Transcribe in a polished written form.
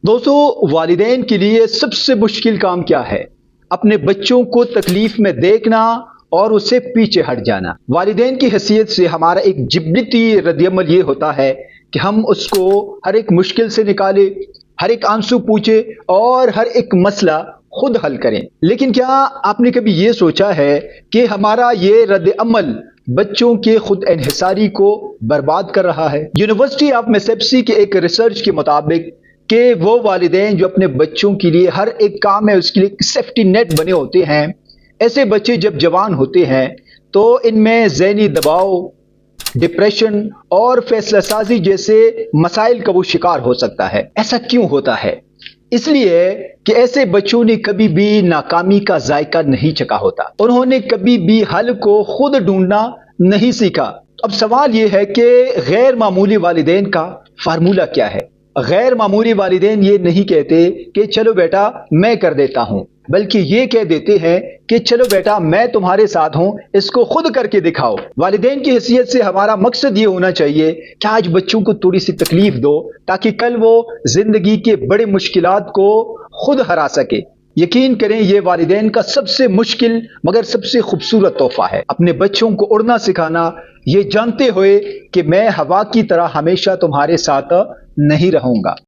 دوستو، والدین کے لیے سب سے مشکل کام کیا ہے؟ اپنے بچوں کو تکلیف میں دیکھنا اور اسے پیچھے ہٹ جانا۔ والدین کی حیثیت سے ہمارا ایک جبلتی رد عمل یہ ہوتا ہے کہ ہم اس کو ہر ایک مشکل سے نکالیں، ہر ایک آنسو پوچھیں اور ہر ایک مسئلہ خود حل کریں۔ لیکن کیا آپ نے کبھی یہ سوچا ہے کہ ہمارا یہ رد عمل بچوں کے خود انحصاری کو برباد کر رہا ہے؟ یونیورسٹی آف مسیسپی کے ایک ریسرچ کے مطابق کہ وہ والدین جو اپنے بچوں کے لیے ہر ایک کام ہے اس کے لیے ایک سیفٹی نیٹ بنے ہوتے ہیں، ایسے بچے جب جوان ہوتے ہیں تو ان میں ذہنی دباؤ، ڈپریشن اور فیصلہ سازی جیسے مسائل کا وہ شکار ہو سکتا ہے۔ ایسا کیوں ہوتا ہے؟ اس لیے کہ ایسے بچوں نے کبھی بھی ناکامی کا ذائقہ نہیں چکھا ہوتا، انہوں نے کبھی بھی حل کو خود ڈھونڈنا نہیں سیکھا۔ اب سوال یہ ہے کہ غیر معمولی والدین کا فارمولہ کیا ہے؟ غیر معمولی والدین یہ نہیں کہتے کہ چلو بیٹا میں کر دیتا ہوں، بلکہ یہ کہہ دیتے ہیں کہ چلو بیٹا میں تمہارے ساتھ ہوں، اس کو خود کر کے دکھاؤ۔ والدین کی حیثیت سے ہمارا مقصد یہ ہونا چاہیے کہ آج بچوں کو تھوڑی سی تکلیف دو تاکہ کل وہ زندگی کے بڑے مشکلات کو خود ہرا سکے۔ یقین کریں یہ والدین کا سب سے مشکل مگر سب سے خوبصورت تحفہ ہے، اپنے بچوں کو اڑنا سکھانا، یہ جانتے ہوئے کہ میں ہوا کی طرح ہمیشہ تمہارے ساتھ نہیں رہوں گا۔